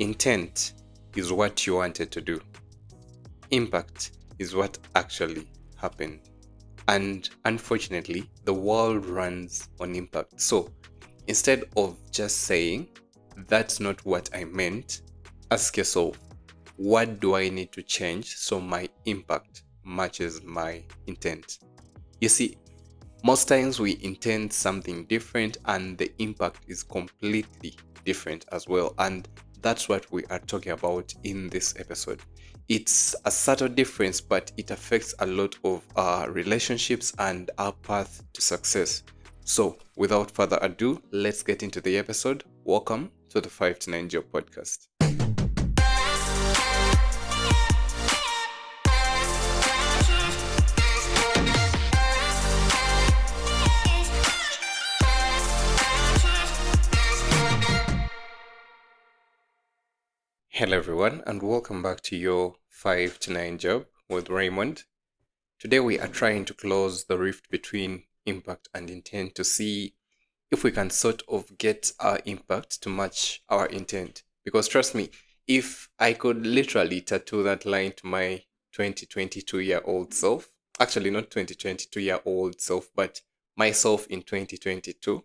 Intent is what you wanted to do. Impact is what actually happened. And unfortunately, the world runs on impact. So instead of just saying, that's not what I meant, ask yourself, what do I need to change so my impact matches my intent? You see, most times we intend something different and the impact is completely different as well. And that's what we are talking about in this episode. It's a subtle difference, but it affects a lot of our relationships and our path to success. So, without further ado, let's get into the episode. Welcome to the 5 to 9 Job Podcast. Hello, everyone, and welcome back to your 5 to 9 Job with Raymond. Today, we are trying to close the rift between impact and intent to see if we can sort of get our impact to match our intent. Because trust me, if I could literally tattoo that line to my 2022-year-old self, actually not 2022-year-old self, but myself in 2022,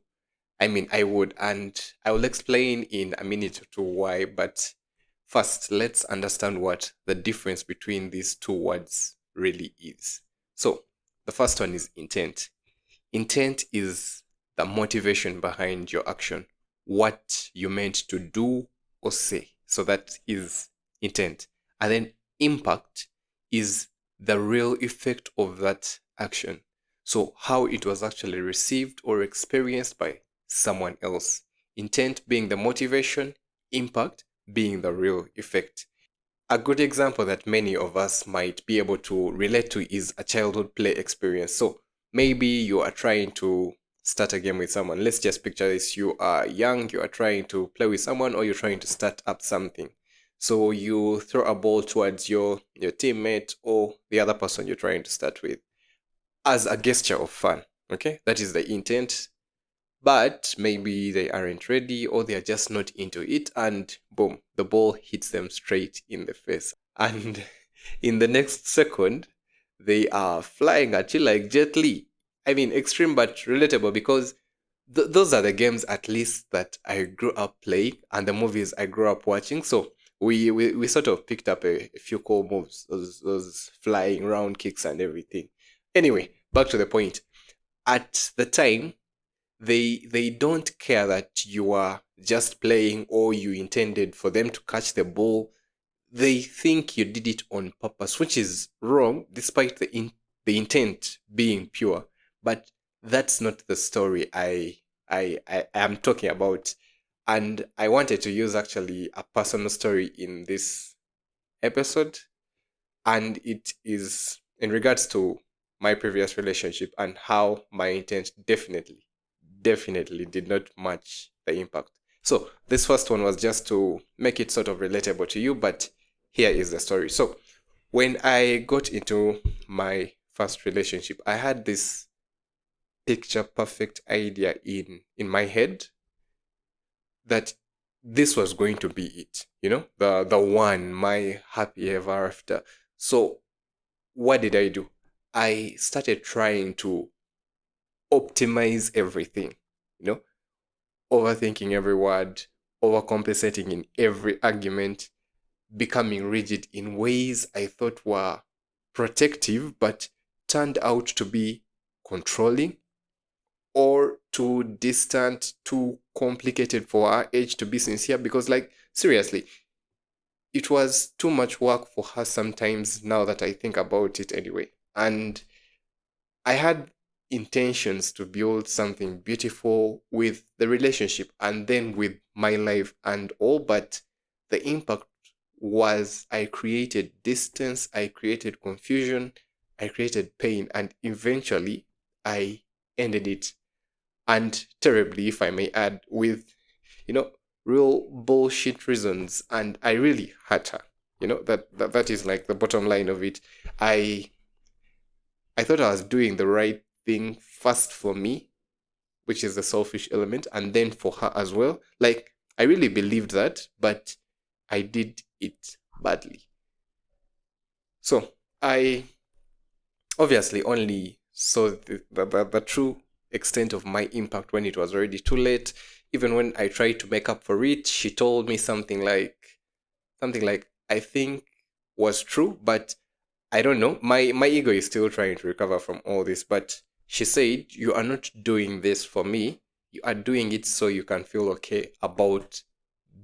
I would, and I will explain in a minute or two why, but first, let's understand what the difference between these two words really is. So, the first one is intent. Intent is the motivation behind your action, what you meant to do or say. So, that is intent. And then impact is the real effect of that action. So, how it was actually received or experienced by someone else. Intent being the motivation, impact being the real effect. A good example that many of us might be able to relate to is a childhood play experience. So maybe you are trying to start a game with someone. Let's just picture this. You are young, you are trying to play with someone, or you're trying to start up something. So you throw a ball towards your teammate or the other person you're trying to start with as a gesture of fun. Okay, that is the intent. But maybe they aren't ready or they're just not into it, and boom, the ball hits them straight in the face. And in the next second, they are flying at you like Jet Li. Extreme but relatable because those are the games at least that I grew up playing and the movies I grew up watching. So we sort of picked up a few cool moves, those flying round kicks and everything. Anyway, back to the point. At the time, they don't care that you are just playing or you intended for them to catch the ball. They think you did it on purpose, which is wrong despite the intent being pure. But that's not the story I am talking about. And I wanted to use actually a personal story in this episode, and it is in regards to my previous relationship and how my intent definitely did not match the impact. So this first one was just to make it sort of relatable to you, but here is the story. So when I got into my first relationship, I had this picture perfect idea in my head that this was going to be it, the one, my happy ever after. So what did I do? I started trying to optimize everything, overthinking every word, overcompensating in every argument, becoming rigid in ways I thought were protective but turned out to be controlling or too distant, too complicated for our age to be sincere. Because, seriously, it was too much work for her sometimes now that I think about it anyway. And I had intentions to build something beautiful with the relationship and then with my life and all, but the impact was I created distance, I created confusion, I created pain, and eventually I ended it. And terribly, if I may add, with, real bullshit reasons. And I really hurt her. That is like the bottom line of it. I thought I was doing the right thing first for me, which is the selfish element, and then for her as well. I really believed that, but I did it badly. So I obviously only saw the true extent of my impact when it was already too late. Even when I tried to make up for it, she told me something like I think was true, but I don't know. My ego is still trying to recover from all this, but she said, "You are not doing this for me. You are doing it so you can feel okay about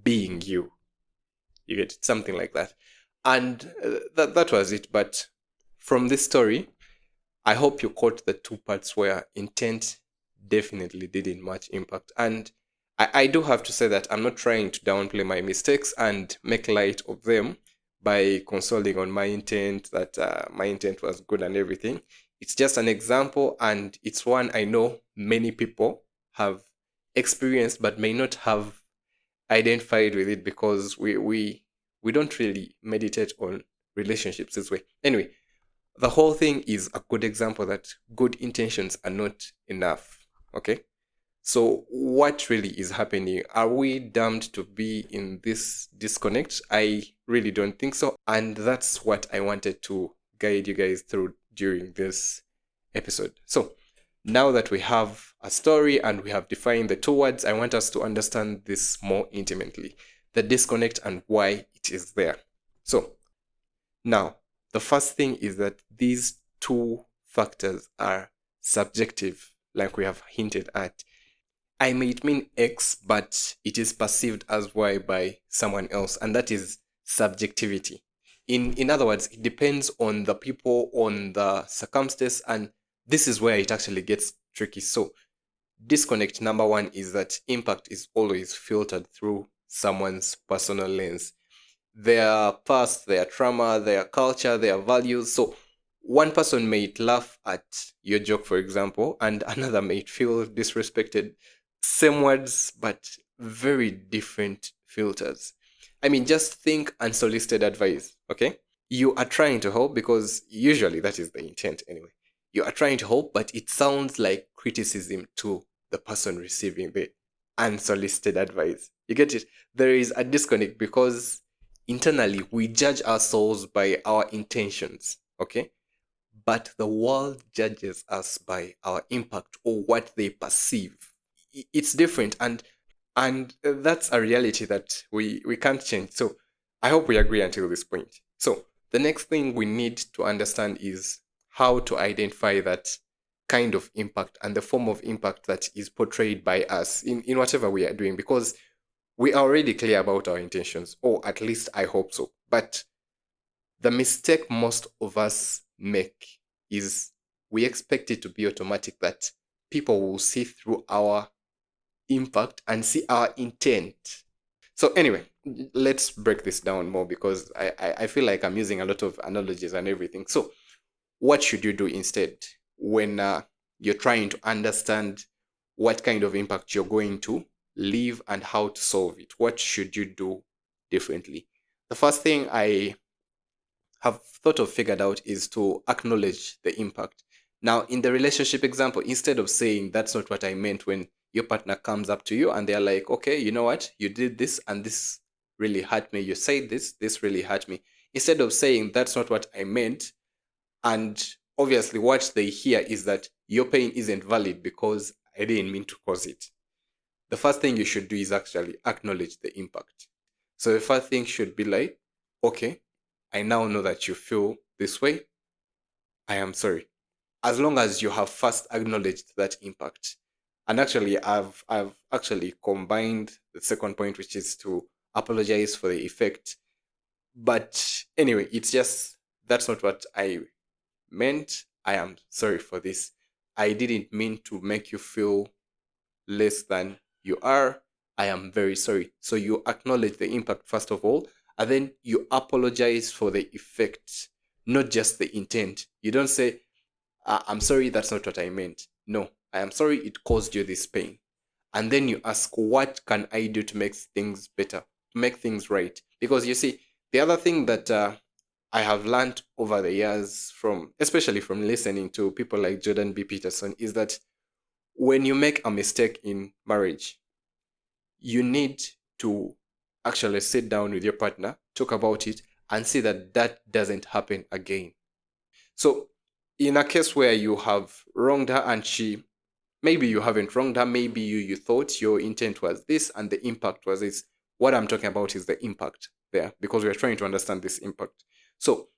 being you." You get it? Something like that. And that was it. But from this story, I hope you caught the two parts where intent definitely didn't much impact. And I do have to say that I'm not trying to downplay my mistakes and make light of them by consoling on my intent, that my intent was good and everything. It's just an example, and it's one I know many people have experienced but may not have identified with it because we don't really meditate on relationships this way. Anyway, the whole thing is a good example that good intentions are not enough. Okay. So, what really is happening? Are we damned to be in this disconnect? I really don't think so. And that's what I wanted to guide you guys through during this episode. So, now that we have a story and we have defined the two words, I want us to understand this more intimately, the disconnect and why it is there. So, now, the first thing is that these two factors are subjective, like we have hinted at. I may mean X, but it is perceived as Y by someone else, and that is subjectivity. In other words, it depends on the people, on the circumstance, and this is where it actually gets tricky. So, disconnect number one is that impact is always filtered through someone's personal lens, their past, their trauma, their culture, their values. So one person might laugh at your joke, for example, and another might feel disrespected. Same words, but very different filters. I mean, just think unsolicited advice, okay? You are trying to help because usually that is the intent anyway. You are trying to help, but it sounds like criticism to the person receiving the unsolicited advice. You get it? There is a disconnect because internally we judge ourselves by our intentions, okay? But the world judges us by our impact or what they perceive. It's different, and that's a reality that we can't change. So I hope we agree until this point. So the next thing we need to understand is how to identify that kind of impact and the form of impact that is portrayed by us in whatever we are doing, because we are already clear about our intentions, or at least I hope so. But the mistake most of us make is we expect it to be automatic, that people will see through our impact and see our intent. So anyway, let's break this down more because I feel like I'm using a lot of analogies and everything. So what should you do instead when you're trying to understand what kind of impact you're going to leave and how to solve it? What should you do differently? The first thing I have thought of figured out is to acknowledge the impact. Now, in the relationship example, instead of saying that's not what I meant, when your partner comes up to you and they're like, okay, you know what, you did this and this really hurt me. You said this really hurt me. Instead of saying that's not what I meant, and obviously what they hear is that your pain isn't valid because I didn't mean to cause it. The first thing you should do is actually acknowledge the impact. So the first thing should be like, okay, I now know that you feel this way. I am sorry. As long as you have first acknowledged that impact. And actually, I've actually combined the second point, which is to apologize for the effect. But anyway, it's just that's not what I meant. I am sorry for this. I didn't mean to make you feel less than you are. I am very sorry. So you acknowledge the impact first of all, and then you apologize for the effect, not just the intent. You don't say, I'm sorry, that's not what I meant. No, I am sorry it caused you this pain. And then you ask, what can I do to make things better, to make things right? Because you see, the other thing that I have learned over the years from, especially from listening to people like Jordan B. Peterson, is that when you make a mistake in marriage, you need to actually sit down with your partner, talk about it, and see that that doesn't happen again. So, in a case where you have wronged her and maybe you haven't wronged her, maybe you thought your intent was this and the impact was this. What I'm talking about is the impact there, because we're trying to understand this impact. So,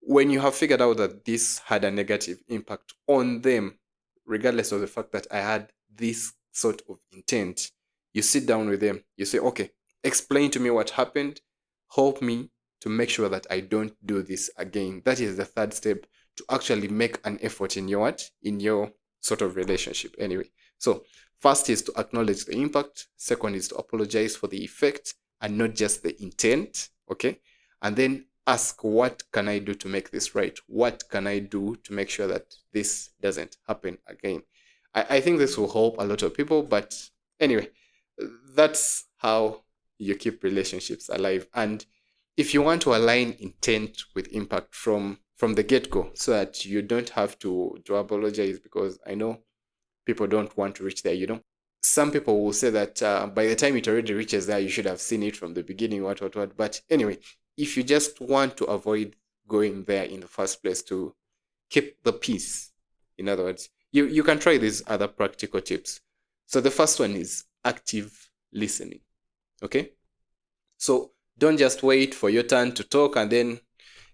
when you have figured out that this had a negative impact on them, regardless of the fact that I had this sort of intent, you sit down with them, you say, okay, explain to me what happened, help me to make sure that I don't do this again. That is the third step, to actually make an effort in your what? In your sort of relationship anyway. So first is to acknowledge the impact, second is to apologize for the effect and not just the intent, okay? And then ask, what can I do to make this right? What can I do to make sure that this doesn't happen again? I think this will help a lot of people, but anyway, that's how you keep relationships alive. And if you want to align intent with impact from the get-go, so that you don't have to apologize, because I know people don't want to reach there. Some people will say that by the time it already reaches there, you should have seen it from the beginning, what. But anyway, if you just want to avoid going there in the first place, to keep the peace, in other words, you can try these other practical tips. So the first one is active listening. Okay? So don't just wait for your turn to talk and then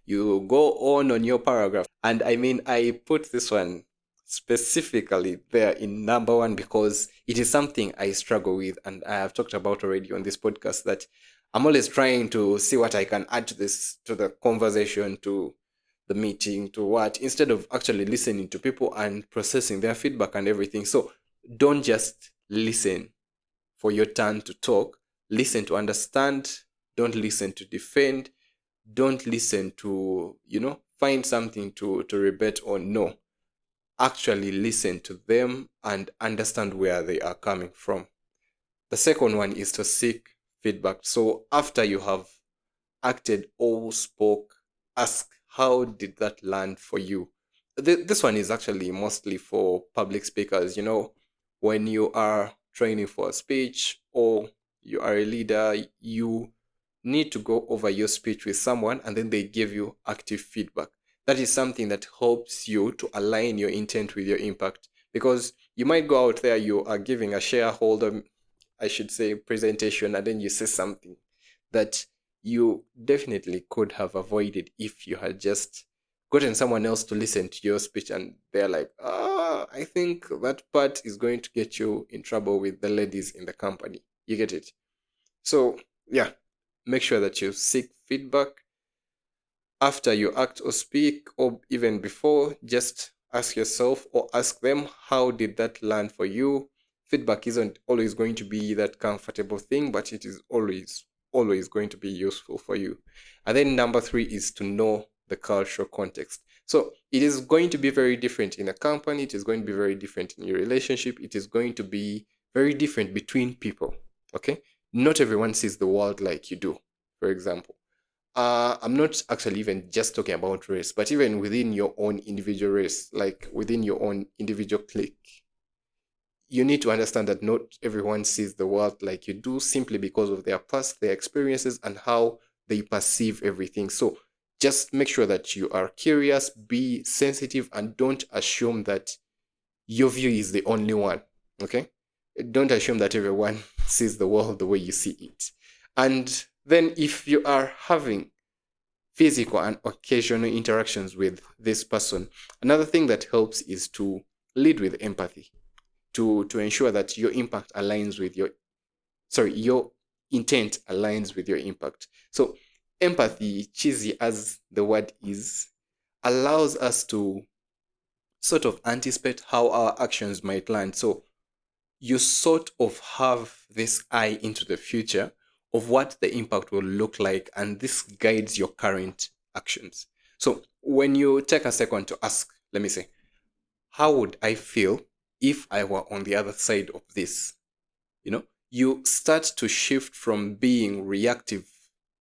you go on your paragraph. And I mean, I put this one specifically there in number one because it is something I struggle with, and I have talked about already on this podcast, that I'm always trying to see what I can add to this, to the conversation, to the meeting, to what, instead of actually listening to people and processing their feedback and everything. So don't just listen for your turn to talk. Listen to understand. Don't listen to defend. Don't listen to, find something to rebut on. No. Actually listen to them and understand where they are coming from. The second one is to seek feedback. So after you have acted or spoke, ask, how did that land for you? This one is actually mostly for public speakers. When you are training for a speech or you are a leader, you need to go over your speech with someone and then they give you active feedback. That is something that helps you to align your intent with your impact, because you might go out there, you are giving a shareholder, I should say, presentation, and then you say something that you definitely could have avoided if you had just gotten someone else to listen to your speech, and they're like, I think that part is going to get you in trouble with the ladies in the company. You get it? So, yeah, make sure that you seek feedback after you act or speak, or even before. Just ask yourself or ask them, how did that land for you? Feedback isn't always going to be that comfortable thing, but it is always going to be useful for you. And then number three is to know the cultural context. So it is going to be very different in a company. It is going to be very different in your relationship. It is going to be very different between people. Okay? Not everyone sees the world like you do, for example. I'm not actually even just talking about race, but even within your own individual race, like within your own individual clique, you need to understand that not everyone sees the world like you do, simply because of their past, their experiences, and how they perceive everything. So just make sure that you are curious, be sensitive, and don't assume that your view is the only one. Okay? Don't assume that everyone sees the world the way you see it. And then if you are having physical and occasional interactions with this person, another thing that helps is to lead with empathy, to ensure that your impact aligns with your intent aligns with your impact. So empathy, cheesy as the word is, allows us to sort of anticipate how our actions might land. So you sort of have this eye into the future of what the impact will look like, and this guides your current actions. So when you take a second to ask, let me say, how would I feel if I were on the other side of this? You start to shift from being reactive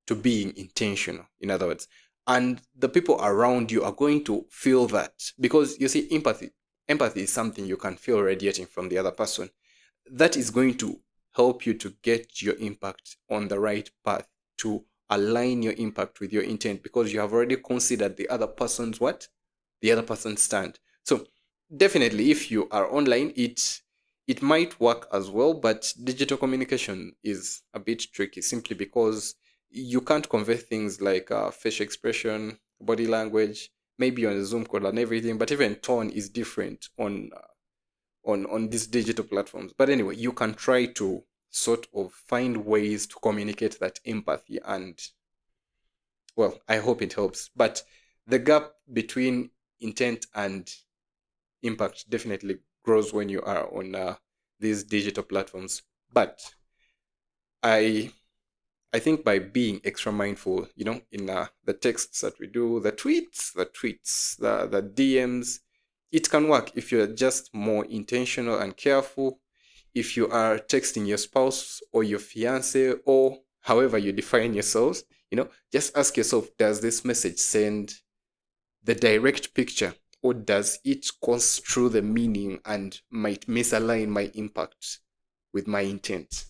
to being intentional, in other words. And the people around you are going to feel that, because you see, empathy is something you can feel radiating from the other person. That is going to help you to get your impact on the right path, to align your impact with your intent, because you have already considered the other person's what? The other person's stand. So definitely if you are online, it might work as well, but digital communication is a bit tricky simply because you can't convey things like facial expression, body language, maybe on a Zoom call and everything, but even tone is different on these digital platforms. But anyway, you can try to sort of find ways to communicate that empathy, and well, I hope it helps. But the gap between intent and impact definitely grows when you are on these digital platforms. But I I think by being extra mindful, in the texts that we do, the DMs, it can work if you're just more intentional and careful. If you are texting your spouse or your fiance or however you define yourselves, just ask yourself, does this message send the direct picture, or does it construe the meaning and might misalign my impact with my intent?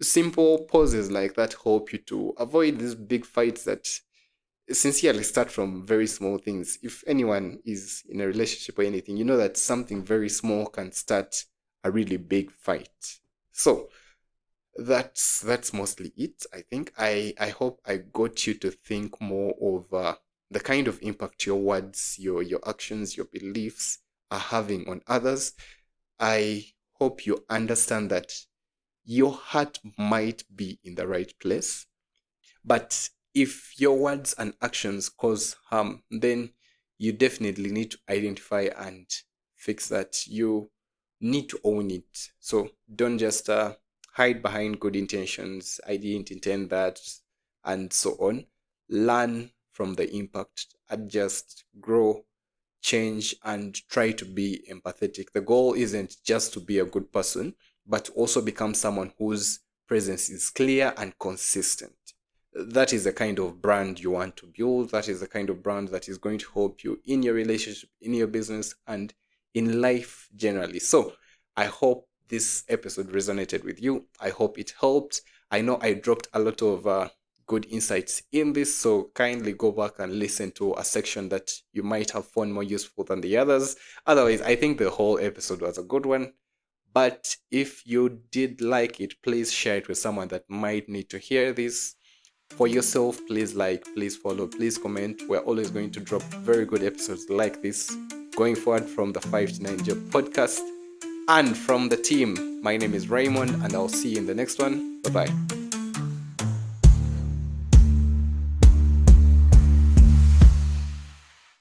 Simple pauses like that help you to avoid these big fights that sincerely start from very small things. If anyone is in a relationship or anything, you know that something very small can start a really big fight. So that's mostly it. I think I hope I got you to think more of the kind of impact your words, your actions, your beliefs are having on others. I hope you understand that your heart might be in the right place, but if your words and actions cause harm, then you definitely need to identify and fix that. You need to own it. So don't just hide behind good intentions. I didn't intend that, and so on. Learn from the impact, adjust, grow, change, and try to be empathetic. The goal isn't just to be a good person, but also become someone whose presence is clear and consistent. That is the kind of brand you want to build. That is the kind of brand that is going to help you in your relationship, in your business, and in life generally. So I hope this episode resonated with you. I hope it helped. I know I dropped a lot of good insights in this, so kindly go back and listen to a section that you might have found more useful than the others. Otherwise, I think the whole episode was a good one. But if you did like it, please share it with someone that might need to hear this. For yourself, please like, please follow, please comment. We're always going to drop very good episodes like this going forward from the 5 to 9 Job podcast. And from the team, my name is Raymond, and I'll see you in the next one. Bye bye.